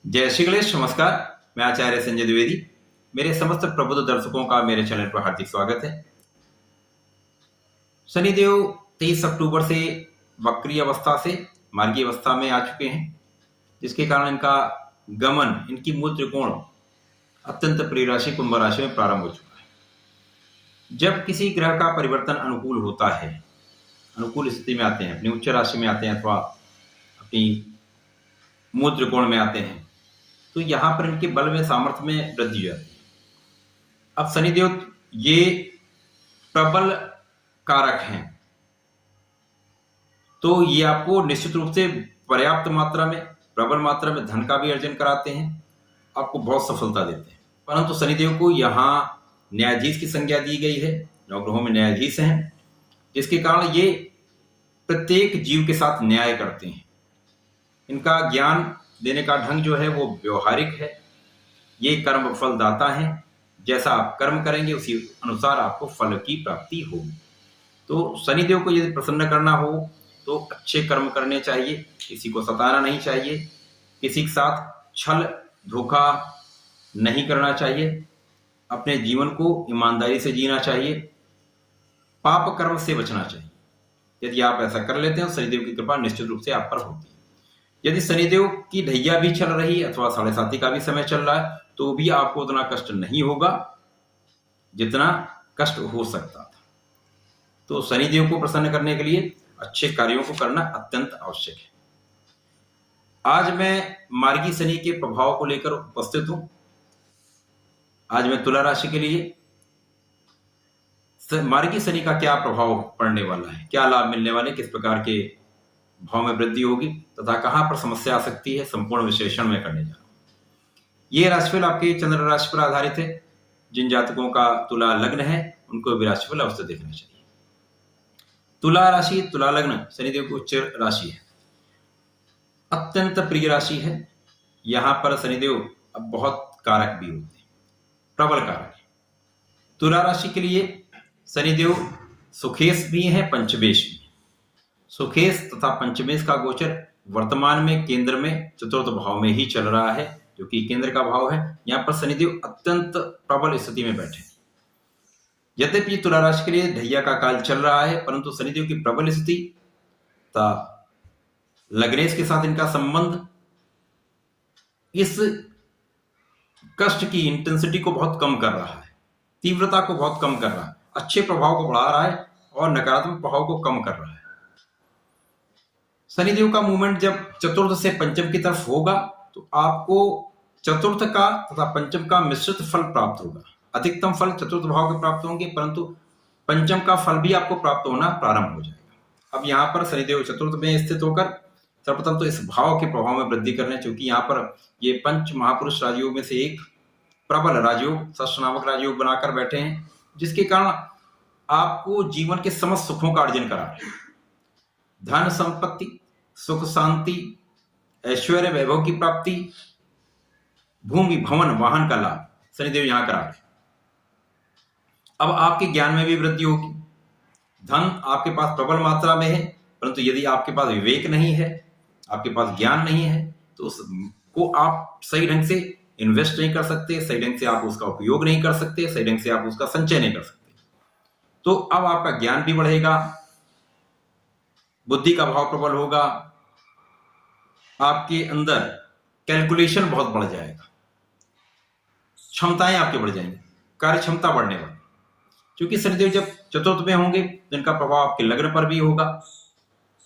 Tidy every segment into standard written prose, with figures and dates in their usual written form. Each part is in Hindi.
जय श्री गणेश। नमस्कार, मैं आचार्य संजय द्विवेदी। मेरे समस्त प्रबुद्ध दर्शकों का मेरे चैनल पर हार्दिक स्वागत है। शनिदेव 23 अक्टूबर से वक्री अवस्था से मार्गी अवस्था में आ चुके हैं, जिसके कारण इनका गमन, इनकी मूल त्रिकोण अत्यंत प्रिय राशि कुंभ राशि में प्रारंभ हो चुका है। जब किसी ग्रह का परिवर्तन अनुकूल होता है, अनुकूल स्थिति में आते हैं, अपनी उच्च राशि में आते हैं अथवा अपनी मूल त्रिकोण में आते हैं, तो यहां पर इनके बल में, सामर्थ्य में वृद्धि हो जाती है। अब शनिदेव ये प्रबल कारक हैं, तो ये आपको निश्चित रूप से पर्याप्त मात्रा में, प्रबल मात्रा में धन का भी अर्जन कराते हैं, आपको बहुत सफलता देते हैं। परंतु शनिदेव को यहाँ न्यायाधीश की संज्ञा दी गई है, नवग्रहों में न्यायाधीश हैं, जिसके कारण ये प्रत्येक जीव के साथ न्याय करते हैं। इनका ज्ञान देने का ढंग जो है वो व्यवहारिक है। ये कर्म फल दाता है, जैसा आप कर्म करेंगे उसी अनुसार आपको फल की प्राप्ति होगी। तो शनिदेव को यदि प्रसन्न करना हो तो अच्छे कर्म करने चाहिए, किसी को सताना नहीं चाहिए, किसी के साथ छल धोखा नहीं करना चाहिए, अपने जीवन को ईमानदारी से जीना चाहिए, पाप कर्म से बचना चाहिए। यदि आप ऐसा कर लेते हैं तो शनिदेव की कृपा निश्चित रूप से आप पर होती है। यदि शनिदेव की ढैया भी चल रही है अथवा 7.5 का भी समय चल रहा है, तो भी आपको उतना कष्ट नहीं होगा जितना कष्ट हो सकता था। तो शनिदेव को प्रसन्न करने के लिए अच्छे कार्यों को करना अत्यंत आवश्यक है। आज मैं मार्गी शनि के प्रभाव को लेकर उपस्थित हूं। आज मैं तुला राशि के लिए मार्गी शनि का क्या प्रभाव पड़ने वाला है, क्या लाभ मिलने वाले, किस प्रकार के भाव में वृद्धि होगी तथा कहां पर समस्या आ सकती है, संपूर्ण विश्लेषण में करने जा रहा हूं। ये राशिफल आपके चंद्र राशि पर आधारित है। जिन जातकों का तुला लग्न है उनको भी राशिफल अवश्य देखना चाहिए। तुला राशि, तुला लग्न शनिदेव की उच्च राशि है, अत्यंत प्रिय राशि है। यहां पर शनिदेव अब बहुत कारक भी होते हैं, प्रबल कारक है। तुला राशि के लिए शनिदेव सुखेश भी है, पंचमेश भी। सुखेश तथा पंचमेश का गोचर वर्तमान में केंद्र में चतुर्थ भाव में ही चल रहा है, जो कि केंद्र का भाव है। यहां पर शनिदेव अत्यंत प्रबल स्थिति में बैठे। यद्यपि तुला राशि के लिए ढैया का काल चल रहा है, परंतु शनिदेव की प्रबल स्थिति तथा लग्नेश के साथ इनका संबंध इस कष्ट की इंटेंसिटी को बहुत कम कर रहा है, तीव्रता को बहुत कम कर रहा है, अच्छे प्रभाव को बढ़ा रहा है और नकारात्मक प्रभाव को कम कर रहा है। शनिदेव का मूवमेंट जब चतुर्थ से पंचम की तरफ होगा तो आपको चतुर्थ का तथा पंचम का मिश्रित फल प्राप्त होगा। अधिकतम फल चतुर्थ भाव के प्राप्त होंगे, परंतु पंचम का फल भी आपको प्राप्त होना प्रारंभ हो जाएगा। अब यहाँ पर शनिदेव चतुर्थ में स्थित होकर सर्वप्रथम तो इस भाव के प्रभाव में वृद्धि कर रहे हैं, क्योंकि यहाँ पर ये पंच महापुरुष राजयोग में से एक प्रबल राजयोग, षष्ठ नामक राजयोग बनाकर बैठे हैं, जिसके कारण आपको जीवन के समस्त सुखों का अर्जन करा रहे हैं। धन संपत्ति, सुख शांति, ऐश्वर्य वैभव की प्राप्ति, भूमि भवन वाहन का लाभ शनिदेव यहां करा रहे। अब आपके ज्ञान में भी वृद्धि होगी। धन आपके पास प्रबल मात्रा में है, परंतु यदि आपके पास विवेक नहीं है, आपके पास ज्ञान नहीं है, तो उसको आप सही ढंग से इन्वेस्ट नहीं कर सकते, सही ढंग से आप उसका उपयोग नहीं कर सकते, सही ढंग से आप उसका संचय नहीं कर सकते। तो अब आपका ज्ञान भी बढ़ेगा, बुद्धि का भाव प्रबल होगा, आपके अंदर कैलकुलेशन बहुत बढ़ जाएगा, क्षमताएं आपके बढ़ जाएंगी, कार्य क्षमता बढ़ने वाली। क्योंकि शनिदेव जब चतुर्थ में होंगे तो इनका प्रभाव आपके लग्न पर भी होगा,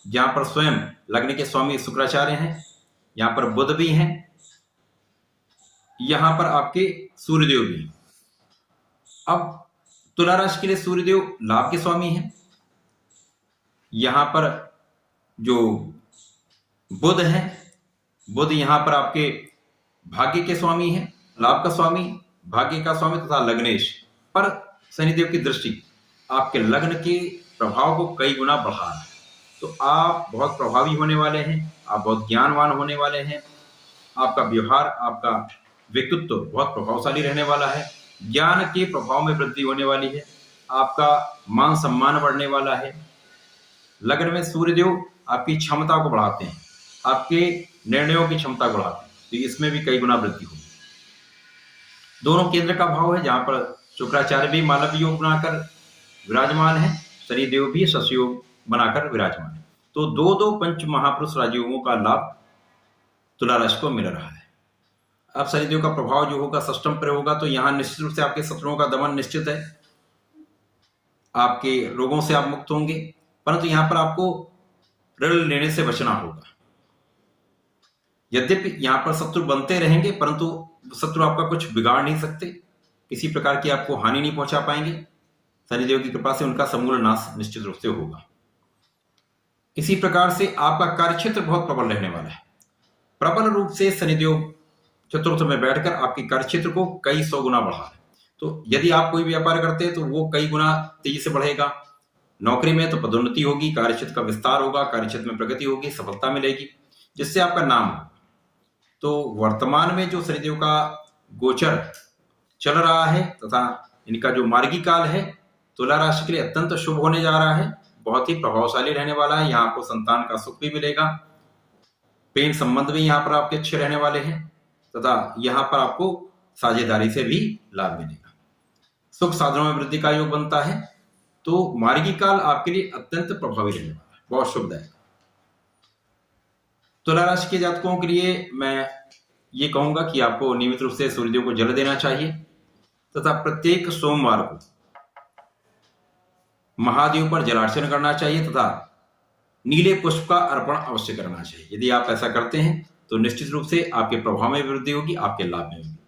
जहां पर स्वयं लग्न के स्वामी शुक्राचार्य हैं, यहां पर बुध भी हैं, यहां पर आपके सूर्यदेव भी हैं। अब तुला राशि के लिए सूर्यदेव लाभ के स्वामी हैं। यहां पर जो बुध है, बुध यहां पर आपके भाग्य के स्वामी हैं, लाभ का स्वामी, भाग्य का स्वामी तथा लग्नेश पर शनिदेव की दृष्टि आपके लग्न के प्रभाव को कई गुना बढ़ा रहा है। तो आप बहुत प्रभावी होने वाले हैं, आप बहुत ज्ञानवान होने वाले हैं, आपका व्यवहार, आपका व्यक्तित्व बहुत प्रभावशाली रहने वाला है, ज्ञान के प्रभाव में वृद्धि होने वाली है, आपका मान सम्मान बढ़ने वाला है। लग्न में सूर्यदेव आपकी क्षमता को बढ़ाते हैं, आपके निर्णयों की क्षमता को बढ़ाते हैं। तो इसमें भी कई गुना वृद्धि होगी। दोनों केंद्र का भाव है, जहां पर शुक्राचार्य भी मालव योग बनाकर विराजमान है, शनिदेव भी शशयोग बनाकर विराजमान है। तो दो दो पंच महापुरुष राजयोगों का लाभ तुला राशि को मिल रहा है। अब शनिदेव का प्रभाव जो होगा षष्ठम पर होगा, तो यहाँ निश्चित रूप से आपके शत्रुओं का दमन निश्चित है, आपके रोगों से आप मुक्त होंगे, परंतु यहाँ पर आपको ऋण लेने से बचना होगा। यद्यपि यहाँ पर शत्रु बनते रहेंगे, परंतु शत्रु आपका कुछ बिगाड़ नहीं सकते, किसी प्रकार की आपको हानि नहीं पहुंचा पाएंगे। शनिदेव की कृपा से उनका समूल नाश निश्चित रूप से होगा। इसी प्रकार से आपका कार्यक्षेत्र बहुत प्रबल रहने वाला है। प्रबल रूप से शनिदेव चतुर्थ में बैठकर आपके कार्यक्षेत्र को कई सौ गुना बढ़ा है। तो यदि आप कोई व्यापार करते हैं तो वो कई गुना तेजी से बढ़ेगा। नौकरी में तो पदोन्नति होगी, कार्यक्षेत्र का विस्तार होगा, कार्यक्षेत्र में प्रगति होगी, सफलता मिलेगी, जिससे आपका नाम होगा। तो वर्तमान में जो शनिदेव का गोचर चल रहा है तथा इनका जो मार्गी काल है, तुला राशि के लिए अत्यंत शुभ होने जा रहा है, बहुत ही प्रभावशाली रहने वाला है। यहाँ आपको संतान का सुख भी मिलेगा, प्रेम संबंध भी यहाँ पर आपके अच्छे रहने वाले हैं, तथा यहाँ पर आपको साझेदारी से भी लाभ मिलेगा। सुख साधनों में वृद्धि का योग बनता है। तो मार्गी काल आपके लिए अत्यंत प्रभावी रहने वाला है, बहुत शुभदायक। तुला राशि के जातकों के लिए मैं ये कहूंगा कि आपको नियमित रूप से सूर्यदेव को जल देना चाहिए तथा प्रत्येक सोमवार को महादेव पर जलार्चन करना चाहिए तथा नीले पुष्प का अर्पण अवश्य करना चाहिए। यदि आप ऐसा करते हैं तो निश्चित रूप से आपके प्रभाव में वृद्धि होगी, आपके लाभ में वृद्धि होगी।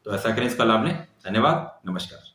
तो ऐसा करें, इसका लाभ लें। धन्यवाद, नमस्कार।